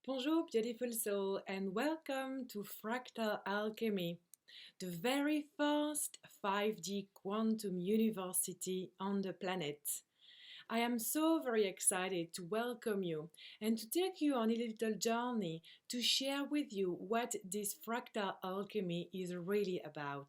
Bonjour, beautiful soul, and welcome to Fractal Alchemy, the very first 5D quantum university on the planet. I am so very excited to welcome you and to take you on a little journey to share with you what this fractal alchemy is really about.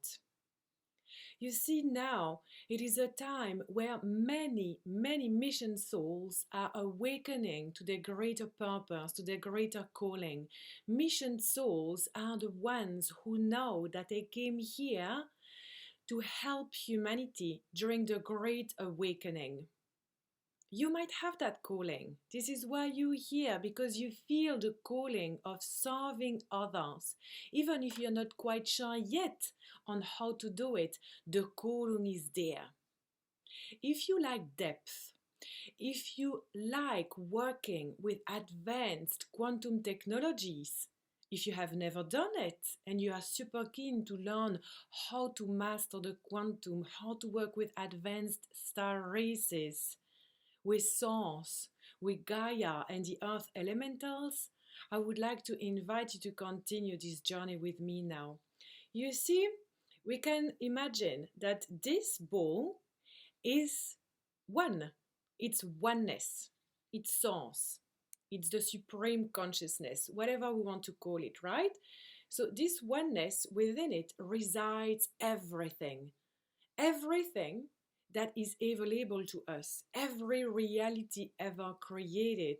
You see, now it is a time where many mission souls are awakening to their greater purpose, to their greater calling. Mission souls are the ones who know that they came here to help humanity during the Great Awakening. You might have that calling. This is why you're here, because you feel the calling of serving others. Even if you're not quite sure yet on how to do it, the calling is there. If you like depth, if you like working with advanced quantum technologies, if you have never done it and you are super keen to learn how to master the quantum, how to work with advanced star races, with Source, with Gaia and the Earth elementals, I would like to invite you to continue this journey with me now. You see, we can imagine that this ball is one. It's oneness. It's Source. It's the supreme consciousness, whatever we want to call it, right? So this oneness, within it resides everything. Everything that is available to us, every reality ever created,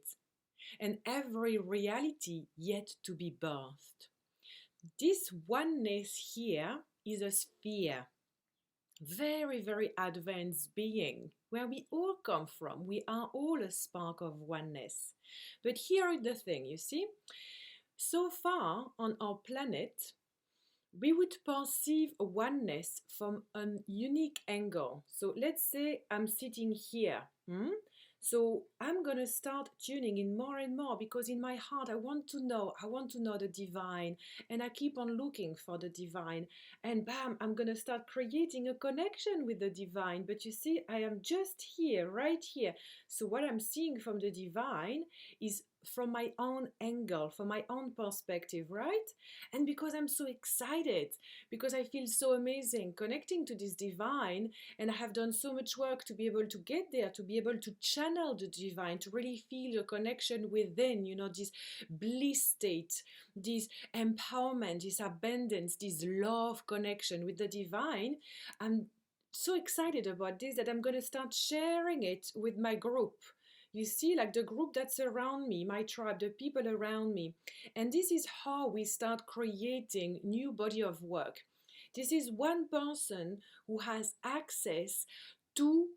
and every reality yet to be birthed. This oneness here is a sphere, very advanced being, where we all come from. We are all a spark of oneness. But here is the thing, you see, so far on our planet, we would perceive a oneness from a unique angle. So let's say I'm sitting here. So I'm going to start tuning in more and more, because in my heart I want to know the divine, and I keep on looking for the divine, and bam, I'm going to start creating a connection with the divine. But you see, I am just here, right here. So what I'm seeing from the divine is from my own angle, from my own perspective, right? And because I'm so excited, because I feel so amazing connecting to this divine, and I have done so much work to be able to get there, to be able to channel the divine, to really feel the connection within, this bliss state, this empowerment, this abundance, this love connection with the divine. I'm so excited about this that I'm going to start sharing it with my group. You see, like the group that's around me, my tribe, the people around me. And this is how we start creating new body of work. This is one person who has access to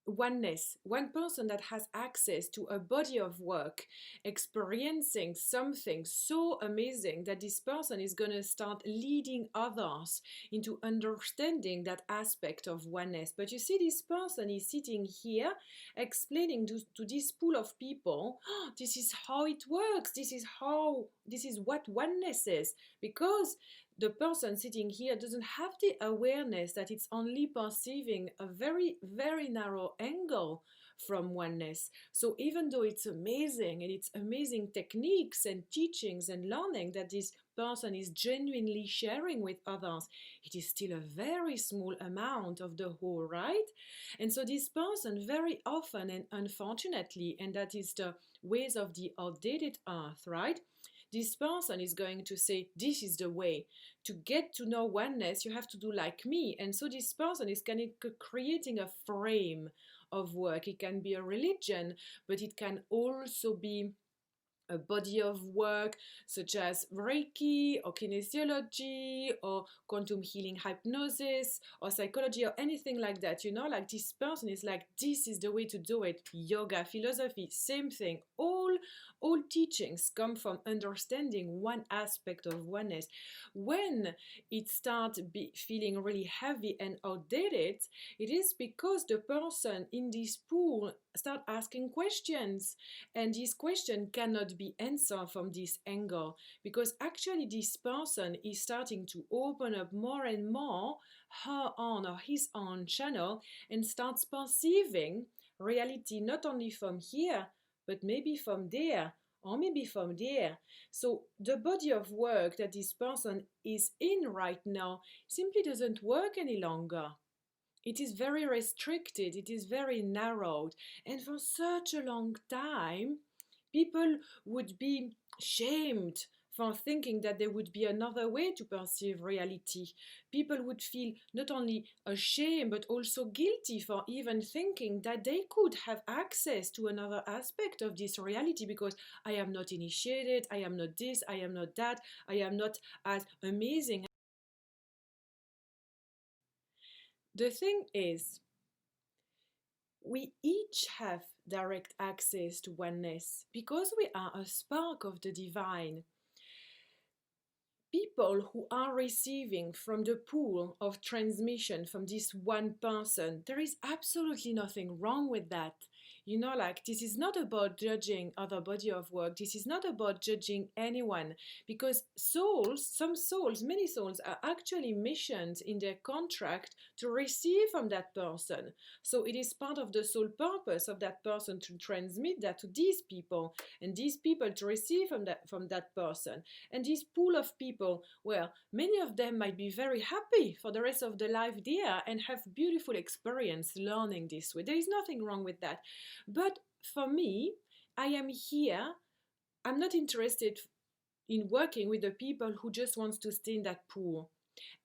oneness, one person that has access to a body of work, experiencing something so amazing that this person is going to start leading others into understanding that aspect of oneness. But you see, this person is sitting here explaining to this pool of people, oh, this is how it works, this is what oneness is, because the person sitting here doesn't have the awareness that it's only perceiving a very narrow angle from oneness. So even though it's amazing, and it's amazing techniques and teachings and learning that this person is genuinely sharing with others, it is still a very small amount of the whole, right? And so this person very often, and unfortunately, and that is the ways of the outdated earth, right? This person is going to say, this is the way. To get to know oneness, you have to do like me. And so this person is kind of creating a frame of work. It can be a religion, but it can also be a body of work such as Reiki or kinesiology or quantum healing hypnosis or psychology or anything like that. Like this person is like, this is the way to do it. Yoga, philosophy, same thing. All teachings come from understanding one aspect of oneness. When it starts feeling really heavy and outdated, it is because the person in this pool start asking questions, and this question cannot be answered from this angle, because actually this person is starting to open up more and more her own or his own channel, and starts perceiving reality not only from here but maybe from there, or maybe from there. So the body of work that this person is in right now simply doesn't work any longer. It is very restricted, it is very narrowed, and for such a long time, people would be shamed for thinking that there would be another way to perceive reality. People would feel not only ashamed but also guilty for even thinking that they could have access to another aspect of this reality, because I am not initiated, I am not this, I am not that, I am not as amazing. The thing is, we each have direct access to oneness because we are a spark of the divine. People who are receiving from the pool of transmission from this one person, there is absolutely nothing wrong with that. You know, like, this is not about judging other body of work. This is not about judging anyone, because many souls are actually missioned in their contract to receive from that person. So it is part of the soul purpose of that person to transmit that to these people, and these people to receive from that person. And this pool of people, well, many of them might be very happy for the rest of their life there and have beautiful experience learning this way. There is nothing wrong with that. But for me, I am here. I'm not interested in working with the people who just wants to stay in that pool.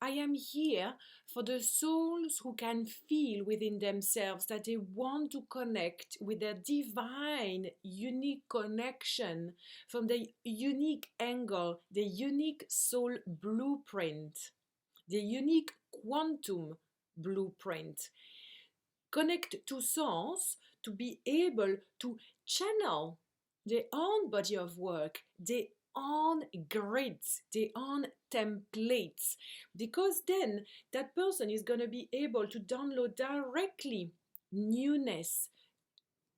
I am here for the souls who can feel within themselves that they want to connect with their divine, unique connection from the unique angle, the unique soul blueprint, the unique quantum blueprint. Connect to source to be able to channel their own body of work, their own grids, their own templates, because then that person is going to be able to download directly newness,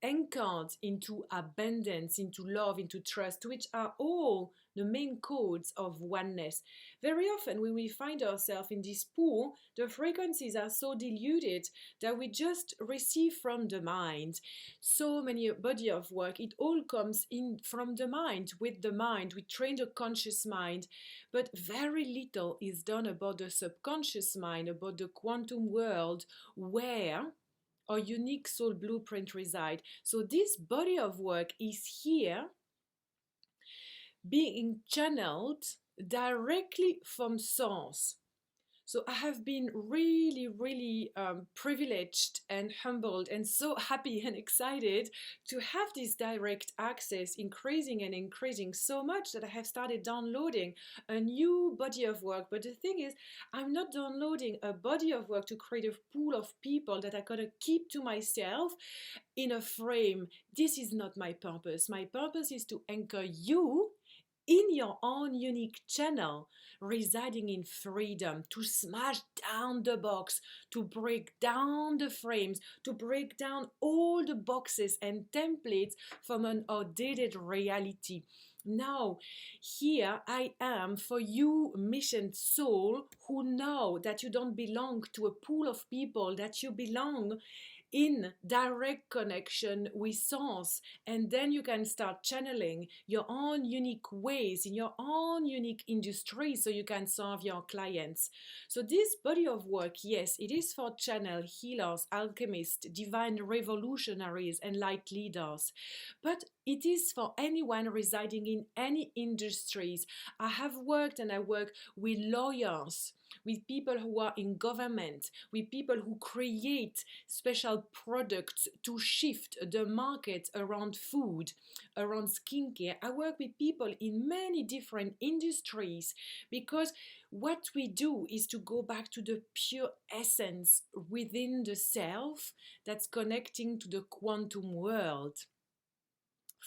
anchored into abundance, into love, into trust, which are all the main codes of oneness. Very often when we find ourselves in this pool, the frequencies are so diluted that we just receive from the mind. So many body of work, it all comes in from the mind. With the mind, we train the conscious mind, but very little is done about the subconscious mind, about the quantum world, where our unique soul blueprint reside. So this body of work is here being channeled directly from source. So I have been really privileged and humbled and so happy and excited to have this direct access, increasing and increasing so much that I have started downloading a new body of work. But the thing is, I'm not downloading a body of work to create a pool of people that I'm gonna keep to myself in a frame. This is not my purpose. My purpose is to anchor you in your own unique channel, residing in freedom, to smash down the box, to break down the frames, to break down all the boxes and templates from an outdated reality. Now, here I am for you, mission soul, who know that you don't belong to a pool of people, that you belong in direct connection with source, and then you can start channeling your own unique ways in your own unique industry so you can serve your clients. So this body of work, yes, it is for channel healers, alchemists, divine revolutionaries, and light leaders, but it is for anyone residing in any industries. I have worked and I work with lawyers, with people who are in government, with people who create special products to shift the market around food, around skincare. I work with people in many different industries, because what we do is to go back to the pure essence within the self that's connecting to the quantum world.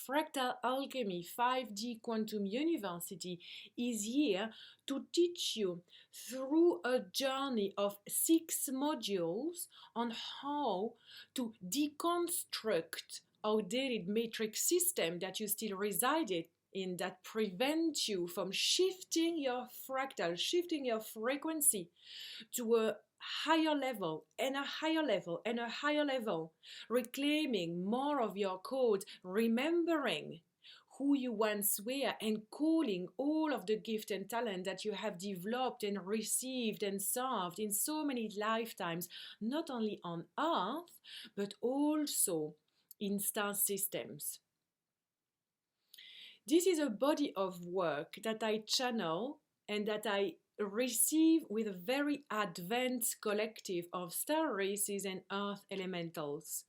Fractal Alchemy 5D Quantum University is here to teach you through a journey of 6 modules on how to deconstruct outdated matrix system that you still resided in, that prevent you from shifting your fractal, shifting your frequency to a higher level and a higher level and a higher level, reclaiming more of your code, remembering who you once were and calling all of the gift and talent that you have developed and received and served in so many lifetimes, not only on Earth, but also in star systems. This is a body of work that I channel and that I receive with a very advanced collective of star races and earth elementals.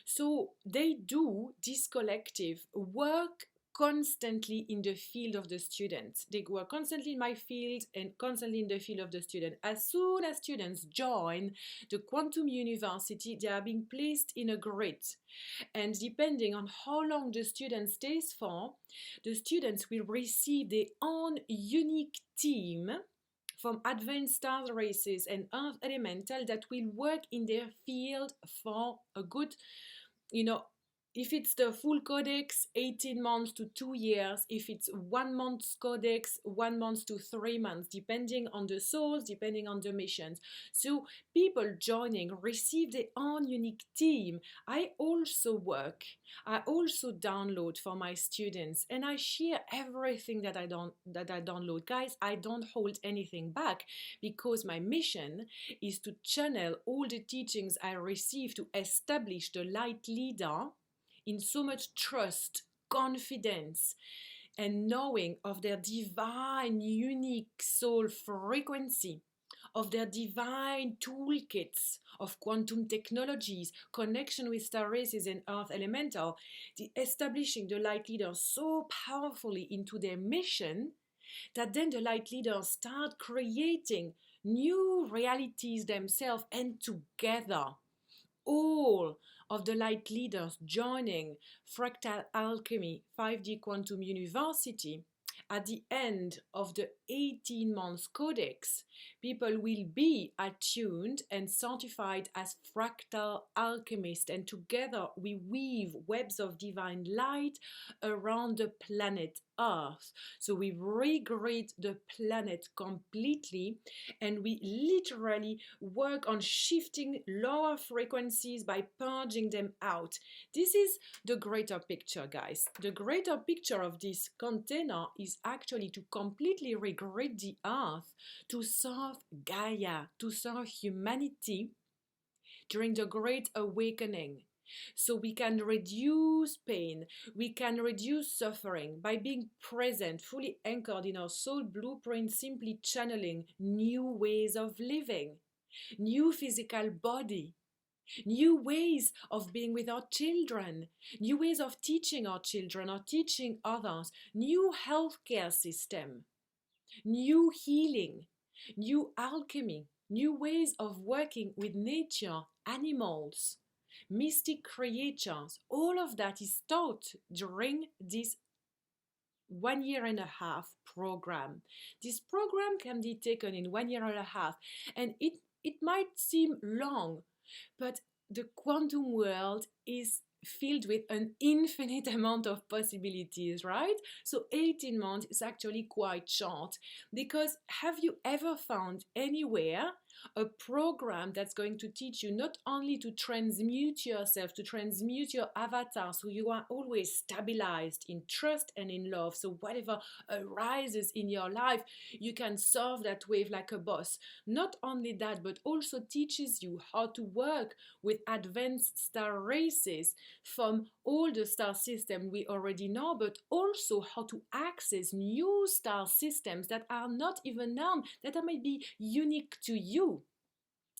So they do, this collective, work constantly in the field of the students. They work constantly in my field and constantly in the field of the student. As soon as students join the quantum university, they are being placed in a grid. And depending on how long the student stays for, the students will receive their own unique team from advanced star races and earth elemental that will work in their field for a good, if it's the full codex, 18 months to 2 years. If it's 1 month codex, 1 month to 3 months, depending on the souls, depending on the missions. So people joining receive their own unique team. I also download for my students, and I share everything that I download. Guys, I don't hold anything back, because my mission is to channel all the teachings I receive to establish the light leader in so much trust, confidence, and knowing of their divine, unique soul frequency, of their divine toolkits of quantum technologies, connection with star races and earth elemental, establishing the light leaders so powerfully into their mission that then the light leaders start creating new realities themselves, and together all of the light leaders joining Fractal Alchemy 5D Quantum University, at the end of the 18 months codex, people will be attuned and certified as fractal alchemists, and together we weave webs of divine light around the planet Earth. So we regrid the planet completely, and we literally work on shifting lower frequencies by purging them out. This is the greater picture, guys. The greater picture of this container is actually to completely regrid the Earth, to serve Gaia, to serve humanity during the Great Awakening. So we can reduce pain, we can reduce suffering by being present, fully anchored in our soul blueprint, simply channeling new ways of living, new physical body, new ways of being with our children, new ways of teaching our children or teaching others, new healthcare system, new healing, new alchemy, new ways of working with nature, animals, mystic creatures. All of that is taught during this 1.5 year program. This program can be taken in 1.5 years, and it might seem long, but the quantum world is filled with an infinite amount of possibilities, right? So 18 months is actually quite short, because have you ever found anywhere a program that's going to teach you not only to transmute yourself, to transmute your avatar, so you are always stabilized in trust and in love, so whatever arises in your life, you can serve that wave like a boss. Not only that, but also teaches you how to work with advanced star races from all the star system we already know, but also how to access new star systems that are not even known, that might be unique to you.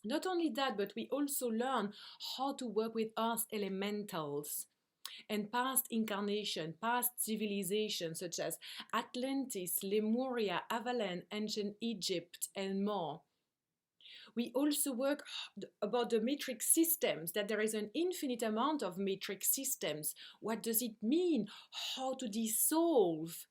Not only that, but we also learn how to work with earth elementals and past incarnation, past civilizations such as Atlantis, Lemuria, Avalon, ancient Egypt, and more. We also work about the matrix systems, that there is an infinite amount of matrix systems. What does it mean? How to dissolve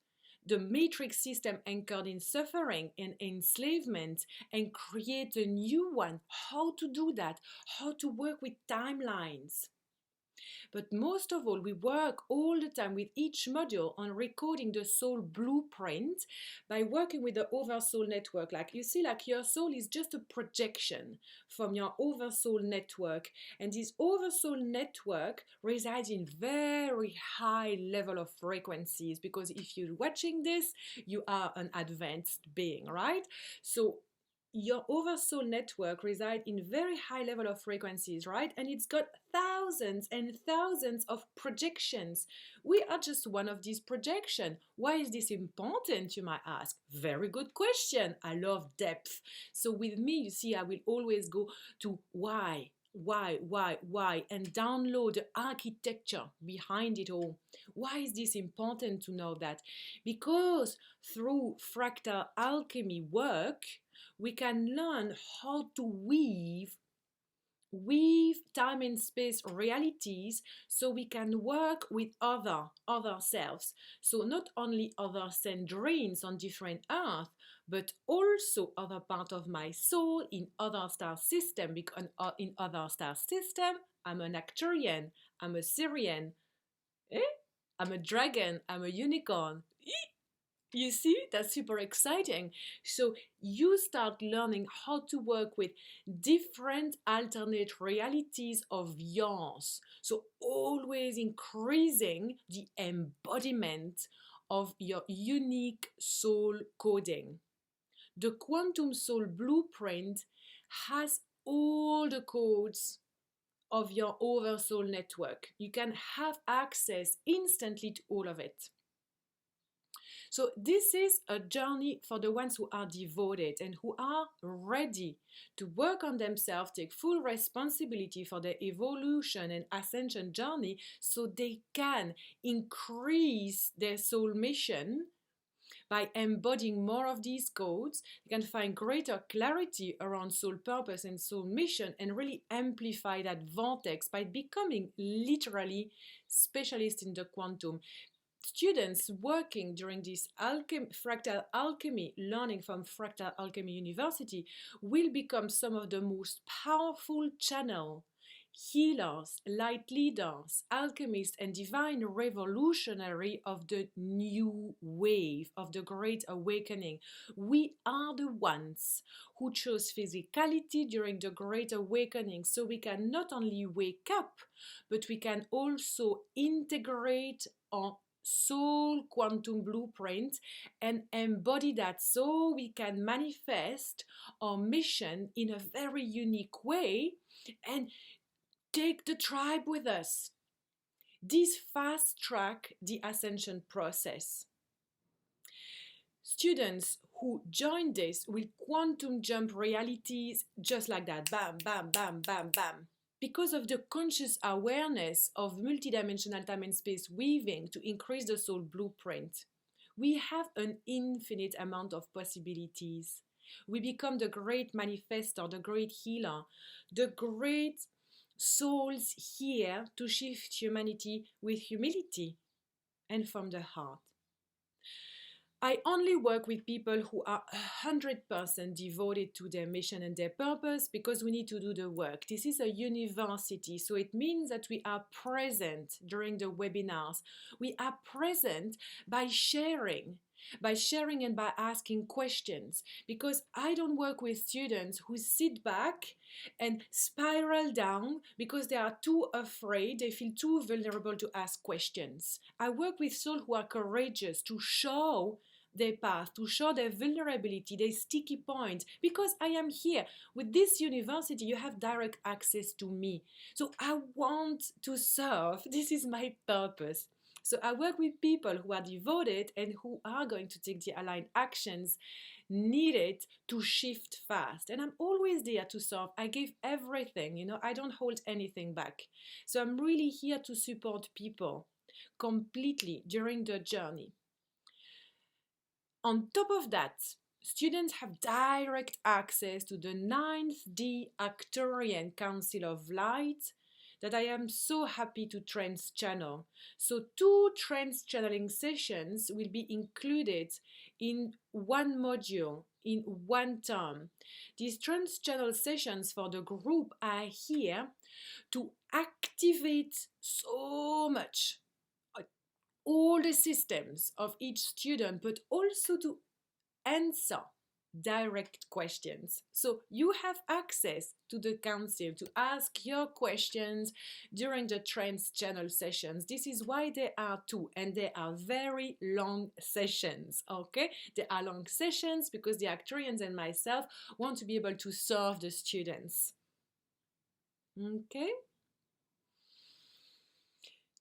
the matrix system anchored in suffering and enslavement and create a new one. How to do that? How to work with timelines? But most of all, we work all the time with each module on recording the soul blueprint by working with the oversoul network. Like you see, like your soul is just a projection from your oversoul network. And this oversoul network resides in very high level of frequencies, because if you're watching this, you are an advanced being, right? So your oversoul network resides in very high level of frequencies, right? And it's got thousands and thousands of projections. We are just one of these projections. Why is this important, you might ask? Very good question. I love depth. So with me, you see, I will always go to why, and download the architecture behind it all. Why is this important to know that? Because through fractal alchemy work, we can learn how to weave time and space realities, so we can work with other selves. So not only other Cendrines on different earth, but also other part of my soul in other star system, because in other star system I'm an Arcturian, I'm a Syrian, I'm a dragon, I'm a unicorn. You see, that's super exciting. So you start learning how to work with different alternate realities of yours. So always increasing the embodiment of your unique soul coding. The quantum soul blueprint has all the codes of your oversoul network. You can have access instantly to all of it. So this is a journey for the ones who are devoted and who are ready to work on themselves, take full responsibility for their evolution and ascension journey, so they can increase their soul mission. By embodying more of these codes, you can find greater clarity around soul purpose and soul mission, and really amplify that vortex by becoming literally specialists in the quantum. Students working during this fractal alchemy, learning from Fractal Alchemy University, will become some of the most powerful channel healers, light leaders, alchemists, and divine revolutionary of the new wave of the Great Awakening. We are the ones who chose physicality during the Great Awakening, so we can not only wake up, but we can also integrate our soul quantum blueprint and embody that, so we can manifest our mission in a very unique way and take the tribe with us. This fast track the ascension process. Students who join this will quantum jump realities just like that, bam, bam, bam, bam, bam. Because of the conscious awareness of multidimensional time and space weaving to increase the soul blueprint, we have an infinite amount of possibilities. We become the great manifestor, the great healer, the great souls here to shift humanity with humility and from the heart. I only work with people who are 100% devoted to their mission and their purpose, because we need to do the work. This is a university, so it means that we are present during the webinars. We are present by sharing and by asking questions, because I don't work with students who sit back and spiral down because they are too afraid, they feel too vulnerable to ask questions. I work with souls who are courageous to show their path, to show their vulnerability, their sticky point, because I am here. With this university, you have direct access to me. So I want to serve. This is my purpose. So I work with people who are devoted and who are going to take the aligned actions needed to shift fast. And I'm always there to serve. I give everything, I don't hold anything back. So I'm really here to support people completely during the journey. On top of that, students have direct access to the 9th D Arcturian Council of Light that I am so happy to trans-channel. So 2 trans-channeling sessions will be included in one module, in one term. These trans-channel sessions for the group are here to activate so much all the systems of each student, but also to answer direct questions. So you have access to the council to ask your questions during the trends channel sessions. This is why they are two, and they are very long sessions, okay? They are long sessions because the Acturians and myself want to be able to serve the students. Okay?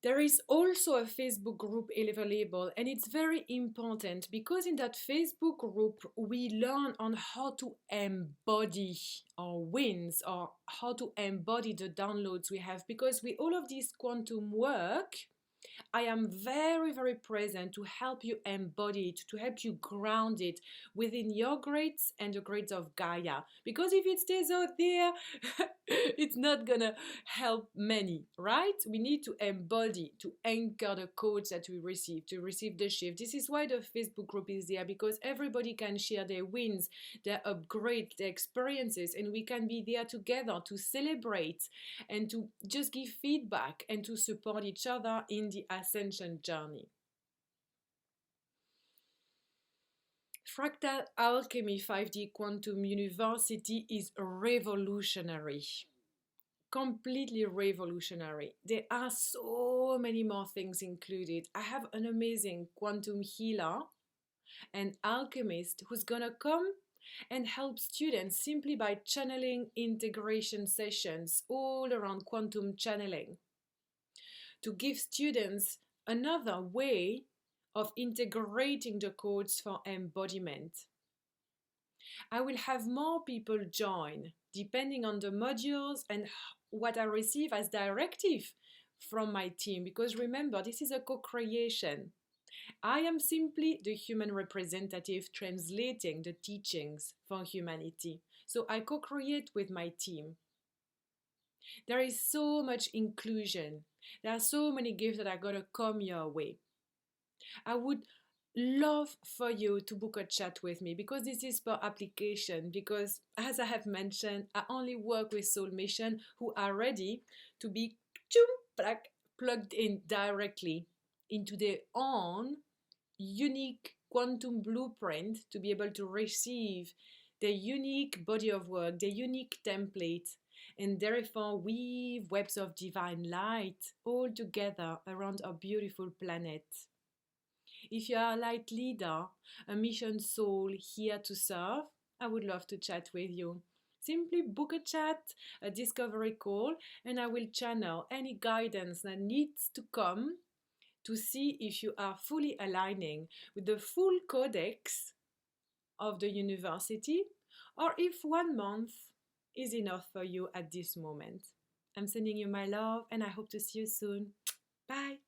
There is also a Facebook group available, and it's very important because in that Facebook group we learn on how to embody our wins or how to embody the downloads we have, because with all of this quantum work I am very, very present to help you embody it, to help you ground it within your grades and the grades of Gaia. Because if it stays out there, it's not gonna help many, right? We need to embody, to anchor the codes that we receive, to receive the shift. This is why the Facebook group is there, because everybody can share their wins, their upgrades, their experiences, and we can be there together to celebrate and to just give feedback and to support each other in the ascension journey. Fractal Alchemy 5D Quantum University is revolutionary. Completely revolutionary. There are so many more things included. I have an amazing quantum healer and alchemist who's gonna come and help students simply by channeling integration sessions all around quantum channeling, to give students another way of integrating the codes for embodiment. I will have more people join depending on the modules and what I receive as directive from my team, because remember, this is a co-creation. I am simply the human representative translating the teachings for humanity. So I co-create with my team. There is so much inclusion. There are so many gifts that are going to come your way. I would love for you to book a chat with me, because this is per application, because as I have mentioned, I only work with soul mission who are ready to be plugged in directly into their own unique quantum blueprint to be able to receive the unique body of work, the unique template, and therefore weave webs of divine light all together around our beautiful planet. If you are a light leader, a mission soul here to serve, I would love to chat with you. Simply book a chat, a discovery call, and I will channel any guidance that needs to come to see if you are fully aligning with the full codex of the university, or if 1 month is enough for you at this moment. I'm sending you my love, and I hope to see you soon. Bye.